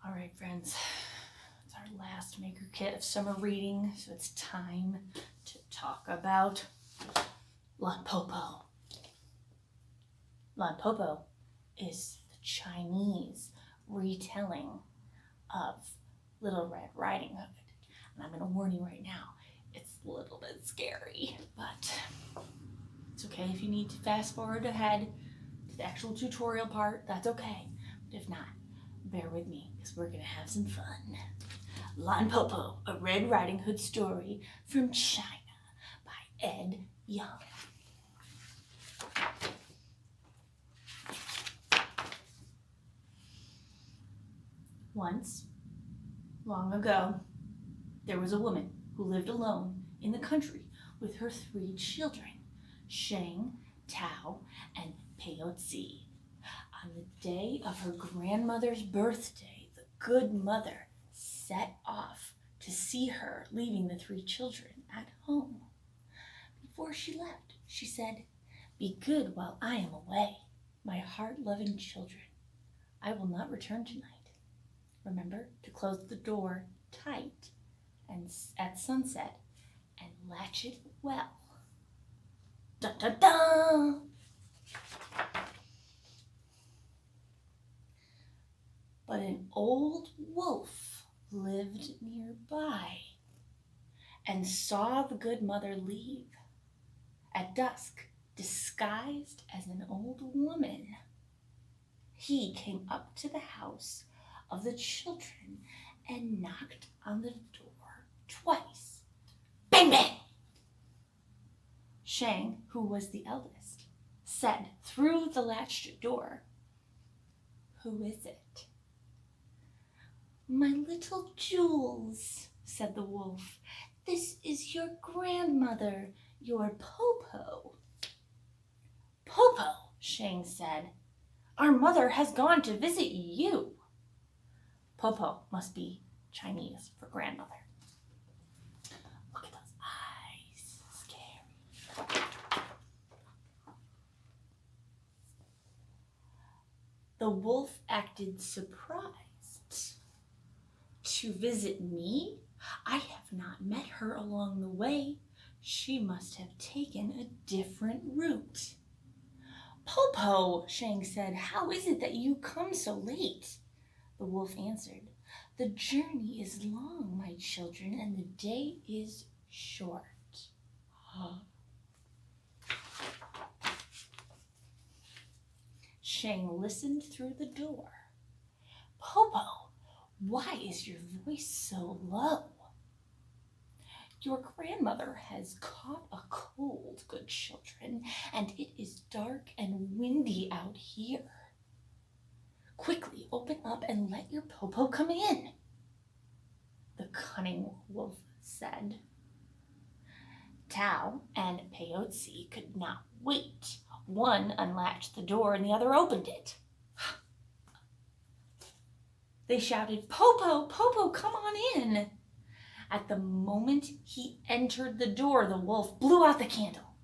All right, friends, it's our last maker kit of summer reading, so it's time to talk about Lan Popo. Lan Popo is the Chinese retelling of Little Red Riding Hood. And I'm going to warn you right now, it's a little bit scary, but it's okay if you need to fast forward ahead to the actual tutorial part, that's okay. But if not, bear with me, because we're going to have some fun. Lan Popo, a Red Riding Hood story from China by Ed Yong. Once, long ago, there was a woman who lived alone in the country with her 3 children, Sheng, Tao, and Peiyotzi. On the day of her grandmother's birthday, the good mother set off to see her, leaving the 3 children at home. Before she left, she said, "Be good while I am away, my heart-loving children. I will not return tonight. Remember to close the door tight and at sunset and latch it well." Dun dun dun! But an old wolf lived nearby and saw the good mother leave. At dusk, disguised as an old woman, he came up to the house of the children and knocked on the door twice. Bang, bang! Sheng, who was the eldest, said through the latched door, "Who is it?" "My little Jules," said the wolf. "This is your grandmother, your Popo." "Popo," Sheng said. "Our mother has gone to visit you." Popo must be Chinese for grandmother. Look at those eyes. Scary. The wolf acted surprised. "To visit me? I have not met her along the way. She must have taken a different route." "Popo," Sheng said, "how is it that you come so late?" The wolf answered, "The journey is long, my children, and the day is short." Sheng listened through the door. "Popo, why is your voice so low?" "Your grandmother has caught a cold, good children, and it is dark and windy out here. Quickly open up and let your Popo come in," the cunning wolf said. Tao and Peiyotzi could not wait. One unlatched the door and the other opened it. They shouted, "Popo, Popo, come on in." At the moment he entered the door, the wolf blew out the candle.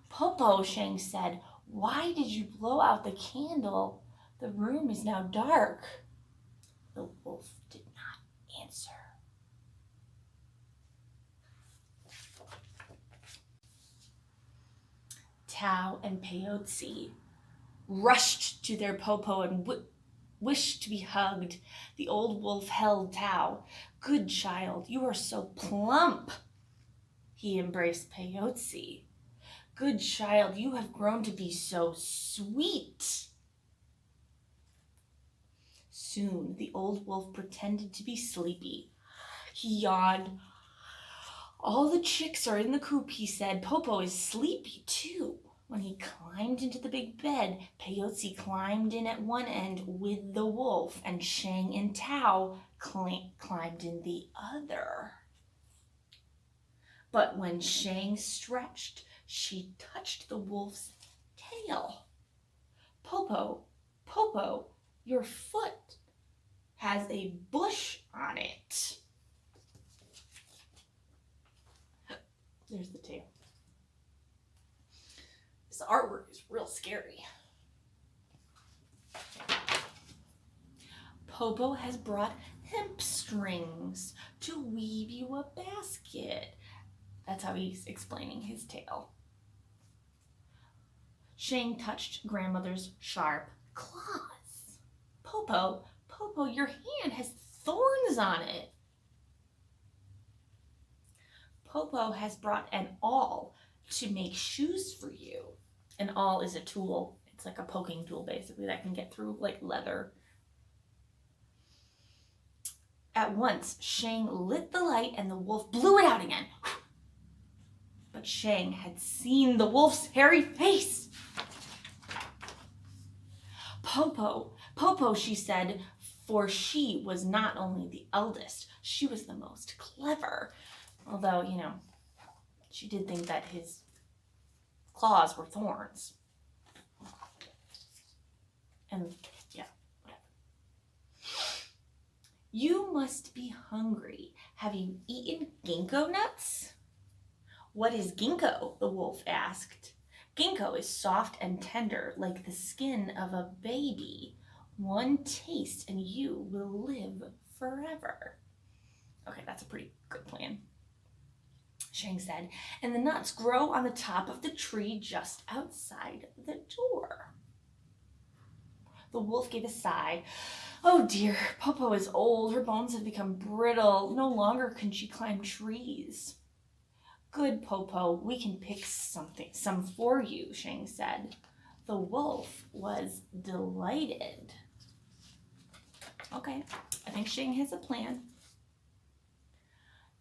"Popo," Sheng said, "why did you blow out the candle? The room is now dark." The wolf did not answer. Tao and Peiyotzi rushed to their Popo and wished to be hugged. The old wolf held Tao. "Good child, you are so plump." He embraced Peiyotzi. "Good child, you have grown to be so sweet." Soon the old wolf pretended to be sleepy. He yawned. "All the chicks are in the coop," he said. "Popo is sleepy too." When he climbed into the big bed, Peiyotzi climbed in at one end with the wolf, and Sheng and Tao climbed in the other. But when Sheng stretched, she touched the wolf's tail. "Popo, Popo, your foot has a bush on it." There's the tail. This artwork is real scary. Popo has brought hemp strings to weave you a basket. That's how he's explaining his tale. Shang touched grandmother's sharp claws. Popo, your hand has thorns on it. Popo has brought an awl to make shoes for you. An awl is a tool. It's like a poking tool, basically, that can get through like leather. At once, Shang lit the light and the wolf blew it out again. But Shang had seen the wolf's hairy face. Popo, she said, for she was not only the eldest, she was the most clever. Although, she did think that his claws were thorns. And, yeah, whatever. You must be hungry. Have you eaten ginkgo nuts? What is ginkgo? The wolf asked. Ginkgo is soft and tender, like the skin of a baby. One taste and you will live forever. Okay, that's a pretty good plan, Shang said, and the nuts grow on the top of the tree just outside the door. The wolf gave a sigh. Oh dear, Popo is old. Her bones have become brittle. No longer can she climb trees. Good, Popo, we can pick some for you, Shang said. The wolf was delighted. Okay, I think Shang has a plan.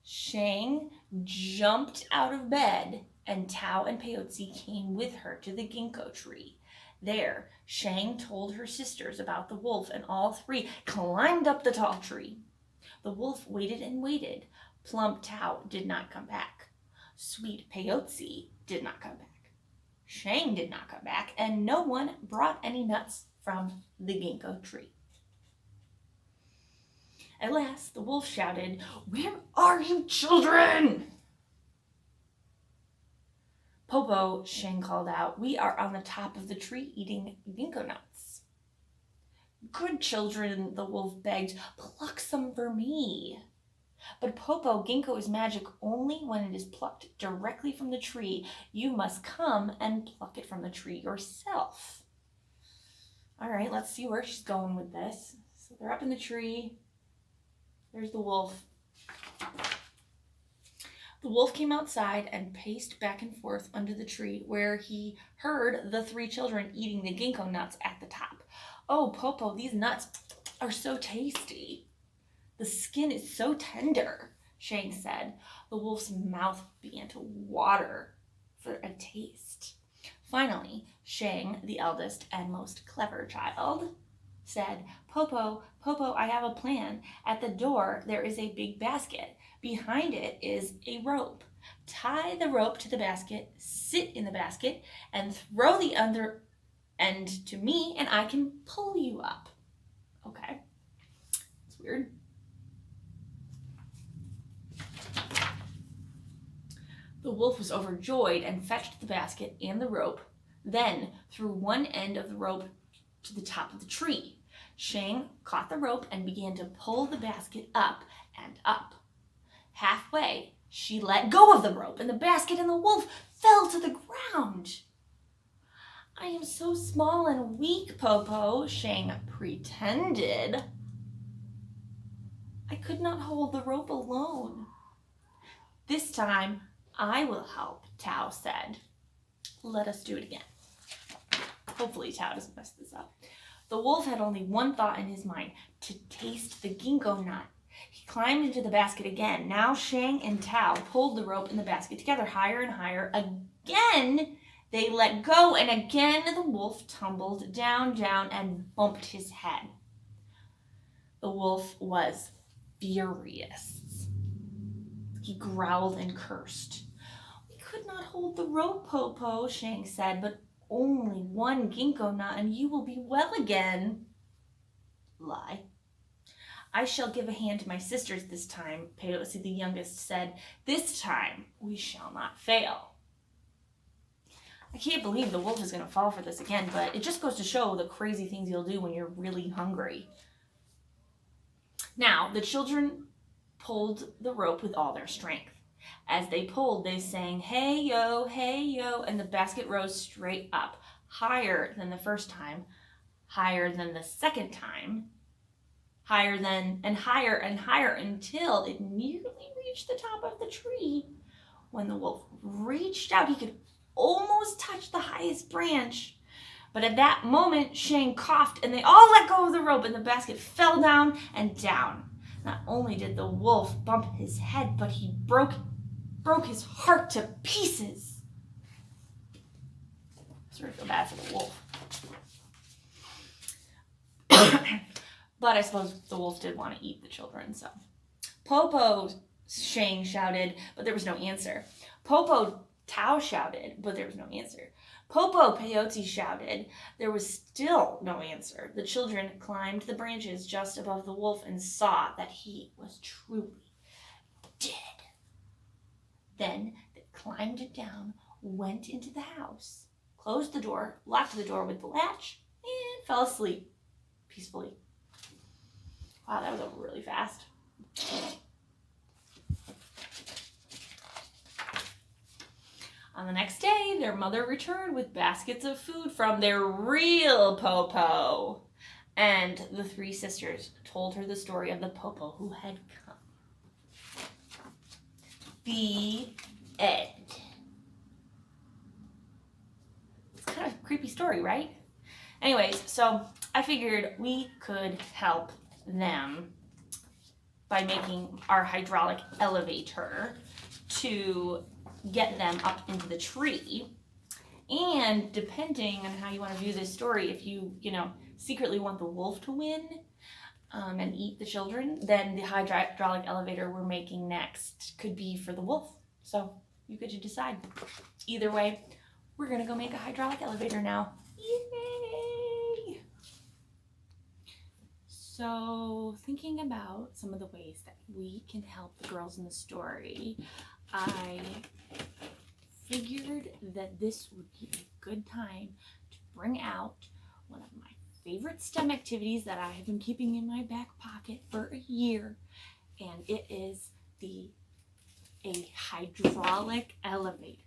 Shang jumped out of bed, and Tao and Peotzi came with her to the ginkgo tree. There, Shang told her sisters about the wolf, and all three climbed up the tall tree. The wolf waited and waited. Plump Tao did not come back. Sweet Peotzi did not come back. Shang did not come back, and no one brought any nuts from the ginkgo tree. At last, the wolf shouted, "Where are you children?" Popo, Shang called out, "We are on the top of the tree eating ginkgo nuts." Good children, the wolf begged, "Pluck some for me." But Popo, ginkgo is magic only when it is plucked directly from the tree. You must come and pluck it from the tree yourself. All right, let's see where she's going with this. So they're up in the tree. There's the wolf. The wolf came outside and paced back and forth under the tree where he heard the three children eating the ginkgo nuts at the top. Oh, Popo, these nuts are so tasty. The skin is so tender, Shang said. The wolf's mouth began to water for a taste. Finally, Shang, the eldest and most clever child, said, Popo, I have a plan. At the door, there is a big basket. Behind it is a rope. Tie the rope to the basket, sit in the basket, and throw the other end to me, and I can pull you up. Okay. It's weird. The wolf was overjoyed and fetched the basket and the rope, then threw one end of the rope to the top of the tree. Shang caught the rope and began to pull the basket up and up. Halfway, she let go of the rope, and the basket and the wolf fell to the ground. I am so small and weak, Popo, Shang pretended. I could not hold the rope alone. This time, I will help, Tao said. Let us do it again. Hopefully Tao doesn't mess this up. The wolf had only one thought in his mind, to taste the ginkgo nut. He climbed into the basket again. Now Shang and Tao pulled the rope and the basket together higher and higher. Again, they let go, and again the wolf tumbled down, and bumped his head. The wolf was furious. He growled and cursed. We could not hold the rope, Popo, Shang said, but only one ginkgo nut and you will be well again. Lie. I shall give a hand to my sisters this time, Peotzi the youngest said. This time we shall not fail. I can't believe the wolf is going to fall for this again, but it just goes to show the crazy things you'll do when you're really hungry. Now, the children pulled the rope with all their strength. As they pulled, they sang, hey yo, and the basket rose straight up, higher than the first time, higher than the second time, higher and higher until it nearly reached the top of the tree. When the wolf reached out, he could almost touch the highest branch. But at that moment, Shang coughed and they all let go of the rope and the basket fell down and down. Not only did the wolf bump his head, but he broke his heart to pieces. I sort of feel bad for the wolf. But I suppose the wolf did want to eat the children, so. Popo, Shang shouted, but there was no answer. Popo, Tao shouted, but there was no answer. Popo, Peyote shouted. There was still no answer. The children climbed the branches just above the wolf and saw that he was truly dead. Then they climbed it down, went into the house, closed the door, locked the door with the latch, and fell asleep peacefully. Wow, that was over really fast. On the next day, their mother returned with baskets of food from their real Popo. And the three sisters told her the story of the Popo who had come. The end. It's kind of a creepy story, right? Anyways, so I figured we could help them by making our hydraulic elevator to get them up into the tree. And depending on how you want to view this story, if you secretly want the wolf to win and eat the children, then the hydraulic elevator we're making next could be for the wolf. So you get to decide. Either way, we're gonna go make a hydraulic elevator now. Yay! So thinking about some of the ways that we can help the girls in the story, I figured that this would be a good time to bring out one of my favorite STEM activities that I have been keeping in my back pocket for a year, and it is a hydraulic elevator.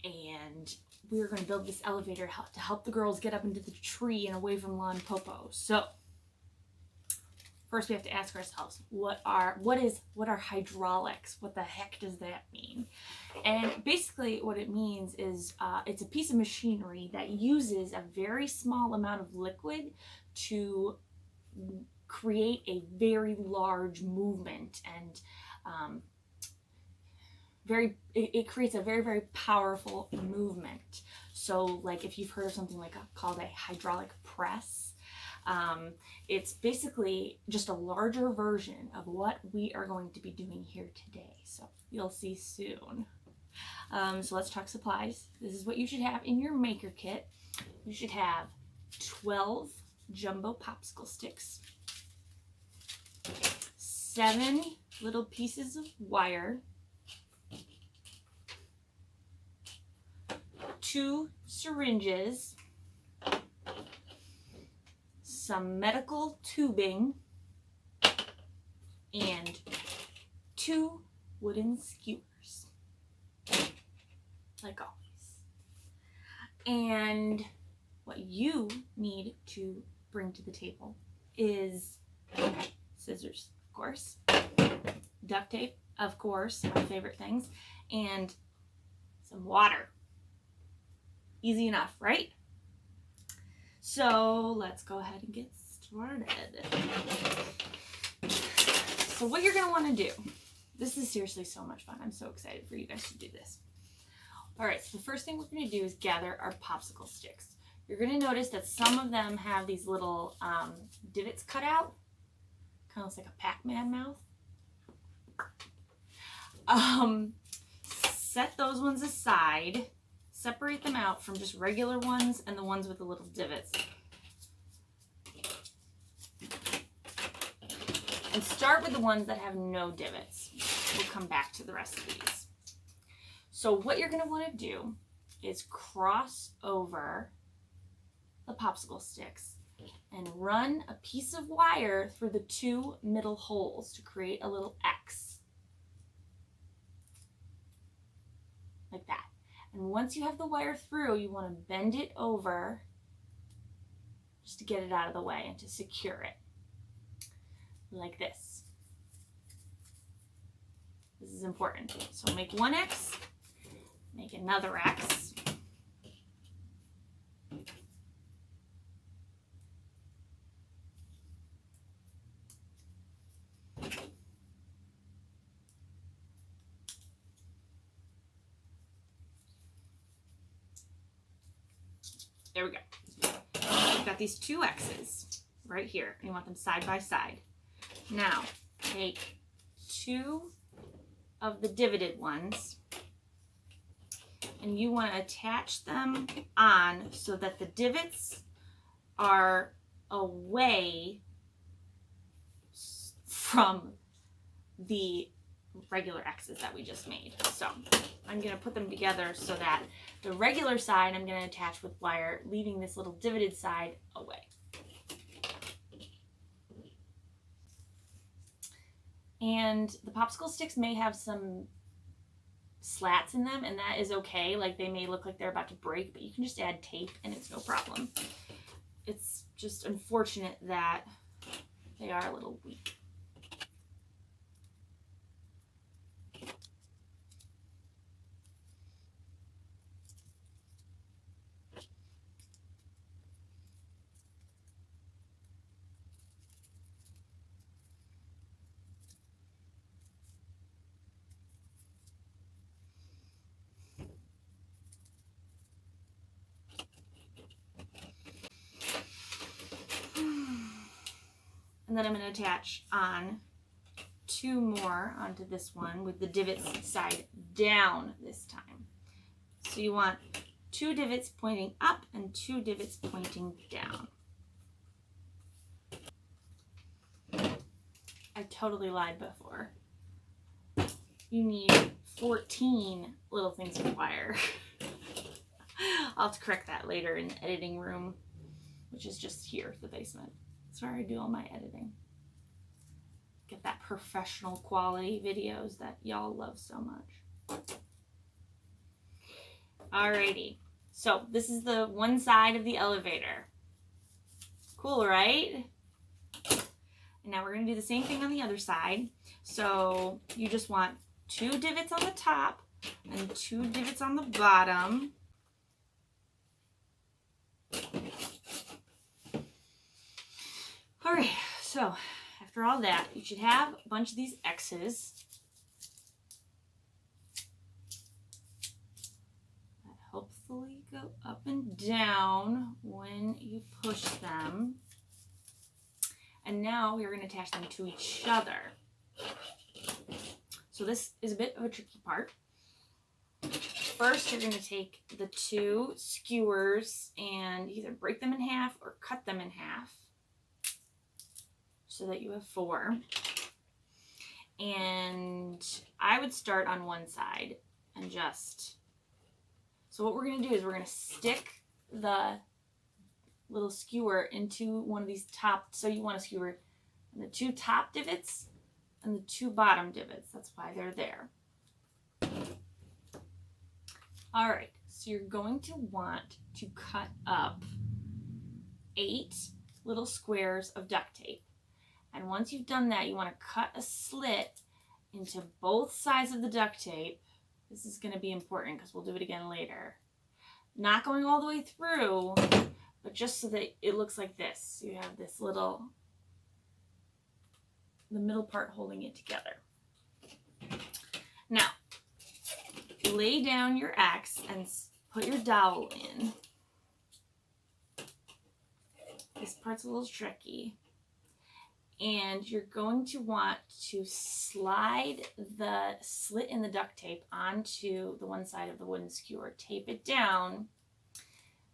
And we're going to build this elevator to help the girls get up into the tree and away from Lon Popo. So first we have to ask ourselves, what are hydraulics? What the heck does that mean? And basically what it means is it's a piece of machinery that uses a very small amount of liquid to create a very large movement, and it creates a very, very powerful movement. So like if you've heard of something called a hydraulic press, it's basically just a larger version of what we are going to be doing here today. So you'll see soon. So let's talk supplies. This is what you should have in your maker kit. You should have 12 jumbo popsicle sticks, 7 little pieces of wire, 2 syringes, some medical tubing, and 2 wooden skewers, like always. And what you need to bring to the table is scissors, of course, duct tape, of course, my favorite things, and some water. Easy enough, right? So let's go ahead and get started. So what you're going to want to do, this is seriously so much fun. I'm so excited for you guys to do this. All right, so the first thing we're going to do is gather our popsicle sticks. You're going to notice that some of them have these little divots cut out. Kind of looks like a Pac-Man mouth. Set those ones aside. Separate them out from just regular ones and the ones with the little divots. And start with the ones that have no divots. We'll come back to the rest of these. So what you're going to want to do is cross over the popsicle sticks and run a piece of wire through the 2 middle holes to create a little X. Like that. And once you have the wire through, you want to bend it over just to get it out of the way and to secure it. Like this. This is important. So make one X, make another X. There we go. We've got these 2 X's right here. You want them side by side. Now, take 2 of the divoted ones and you want to attach them on so that the divots are away from the regular X's that we just made. So I'm going to put them together so that the regular side I'm going to attach with wire, leaving this little divoted side away. And the popsicle sticks may have some slats in them, and that is okay. Like, they may look like they're about to break, but you can just add tape and it's no problem. It's just unfortunate that they are a little weak. And then I'm going to attach on 2 more onto this one with the divots side down this time. So you want 2 divots pointing up and 2 divots pointing down. I totally lied before. You need 14 little things of wire. I'll have to correct that later in the editing room, which is just here, the basement. That's where I do all my editing. Get that professional quality videos that y'all love so much. Alrighty, so this is the one side of the elevator. Cool, right? And now we're going to do the same thing on the other side. So you just want 2 divots on the top and 2 divots on the bottom. All right, so after all that, you should have a bunch of these X's that hopefully go up and down when you push them. And now we're going to attach them to each other. So this is a bit of a tricky part. First, you're going to take the 2 skewers and either break them in half or cut them in half, so that you have 4. And I would start on one side and just, so what we're going to do is we're going to stick the little skewer into one of these top, so you want to skewer the 2 top divots and the 2 bottom divots. That's why they're there. All right, so you're going to want to cut up 8 little squares of duct tape. And once you've done that, you want to cut a slit into both sides of the duct tape. This is going to be important because we'll do it again later. Not going all the way through, but just so that it looks like this. You have this little, the middle part holding it together. Now, lay down your X and put your dowel in. This part's a little tricky. And you're going to want to slide the slit in the duct tape onto the one side of the wooden skewer. Tape it down.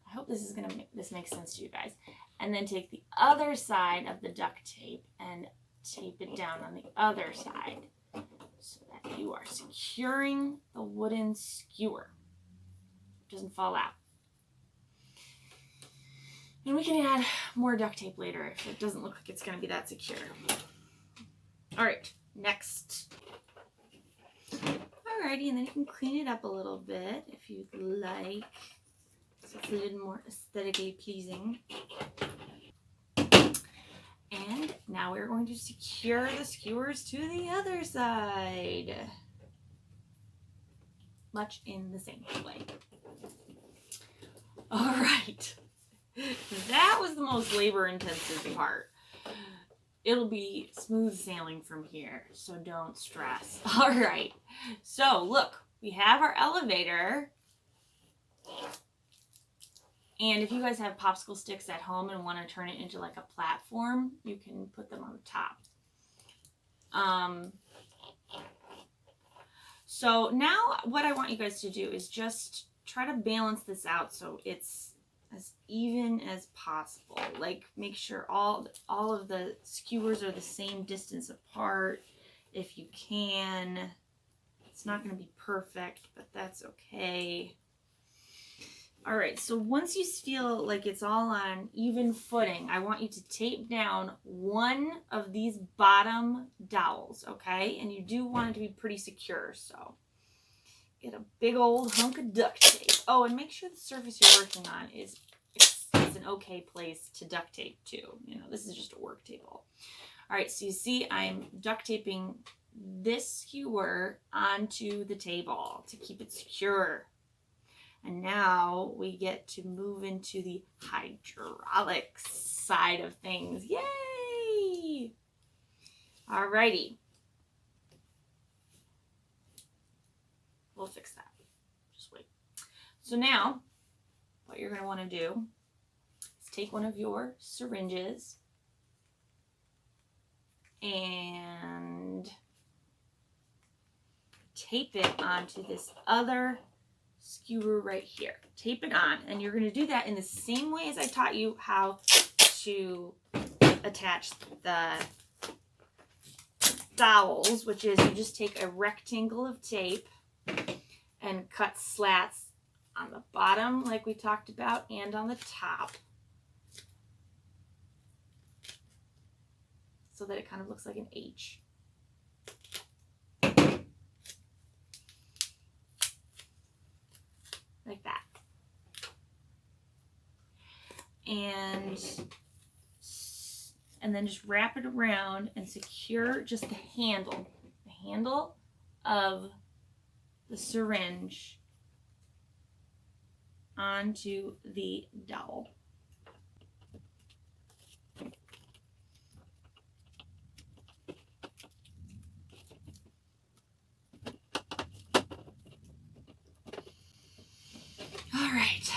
I hope this makes sense to you guys. And then take the other side of the duct tape and tape it down on the other side so that you are securing the wooden skewer. It doesn't fall out. And we can add more duct tape later if it doesn't look like it's going to be that secure. All right, next. Alrighty, and then you can clean it up a little bit if you'd like. So it's a little more aesthetically pleasing. And now we're going to secure the skewers to the other side. Much in the same way. All right. That was the most labor-intensive part. It'll be smooth sailing from here, so don't stress. All right. So, look, we have our elevator. And if you guys have popsicle sticks at home and want to turn it into like a platform, you can put them on the top. So now what I want you guys to do is just try to balance this out so it's as even as possible. Like make sure all of the skewers are the same distance apart if you can. It's not going to be perfect, but that's okay. All right, so once you feel like it's all on even footing, I want you to tape down one of these bottom dowels, okay? And you do want it to be pretty secure, so get a big old hunk of duct tape. Oh, and make sure the surface you're working on is an okay place to duct tape too. You know, this is just a work table. All right, so you see I'm duct taping this skewer onto the table to keep it secure. And now we get to move into the hydraulics side of things. Yay! Alrighty. We'll fix that. Just wait. So now, what you're going to want to do is take one of your syringes and tape it onto this other skewer right here. Tape it on, and you're going to do that in the same way as I taught you how to attach the dowels, which is you just take a rectangle of tape and cut slats on the bottom like we talked about and on the top so that it kind of looks like an H. Like that. And then just wrap it around and secure just the handle of the syringe onto the dowel. Alright,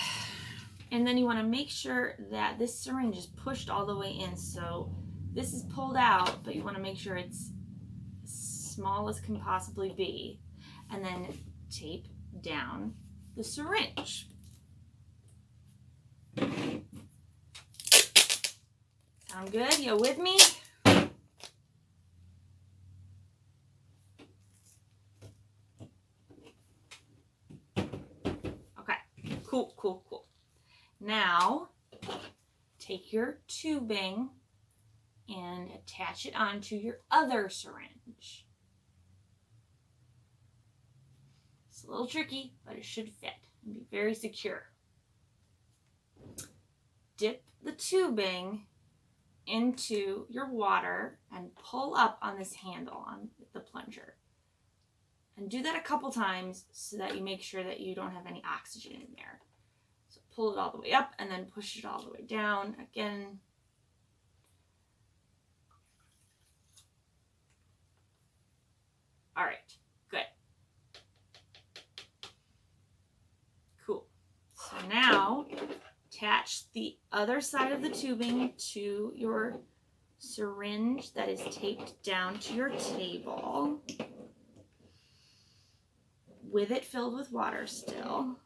and then you want to make sure that this syringe is pushed all the way in. So this is pulled out, but you want to make sure it's as small as can possibly be. And then tape down the syringe. Sound good? You with me? Cool. Now, take your tubing and attach it onto your other syringe. It's a little tricky, but it should fit and be very secure. Dip the tubing into your water and pull up on this handle on the plunger. And do that a couple times so that you make sure that you don't have any oxygen in there. So pull it all the way up and then push it all the way down again. All right, good. Cool. So now attach the other side of the tubing to your syringe that is taped down to your table, with it filled with water still.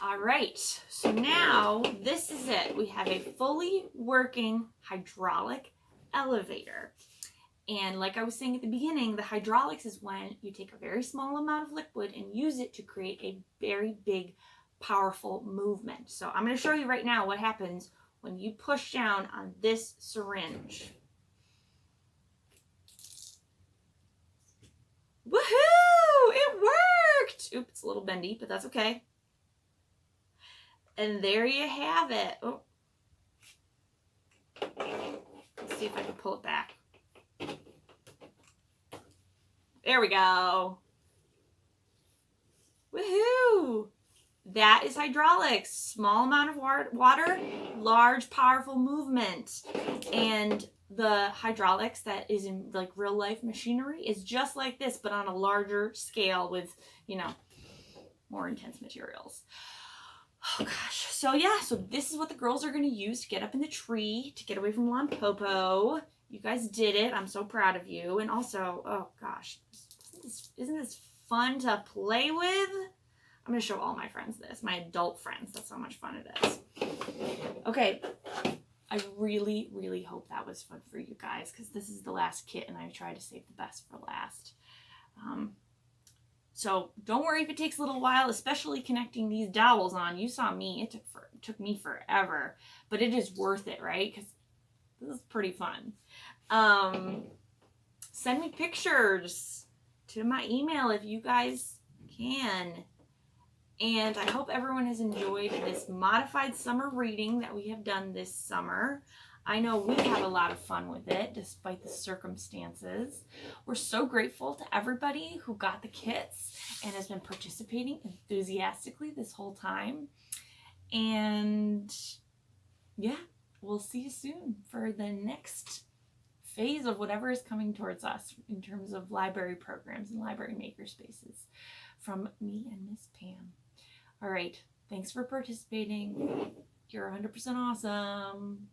All right, so now this is it. We have a fully working hydraulic elevator. And like I was saying at the beginning, the hydraulics is when you take a very small amount of liquid and use it to create a very big, powerful movement. So I'm going to show you right now what happens when you push down on this syringe. Woohoo! It worked! Oops, it's a little bendy, but that's okay. And there you have it. Oh. Let's see if I can pull it back. There we go. Woohoo! That is hydraulics. Small amount of water, large, powerful movement. And the hydraulics that is in like real life machinery is just like this, but on a larger scale with, you know, more intense materials. Oh gosh. So yeah, so this is what the girls are going to use to get up in the tree, to get away from Limpopo. You guys did it. I'm so proud of you. And also, oh gosh, isn't this fun to play with? I'm going to show all my friends this, my adult friends. That's how much fun it is. Okay. I really, really hope that was fun for you guys, because this is the last kit and I try to save the best for last. So don't worry if it takes a little while, especially connecting these dowels on. You saw me. It took me forever, but it is worth it, right? Because this is pretty fun. Send me pictures to my email if you guys can. And I hope everyone has enjoyed this modified summer reading that we have done this summer. I know we had a lot of fun with it, despite the circumstances. We're so grateful to everybody who got the kits and has been participating enthusiastically this whole time. And yeah, we'll see you soon for the next phase of whatever is coming towards us in terms of library programs and library makerspaces from me and Miss Pam. All right, thanks for participating. You're 100% awesome.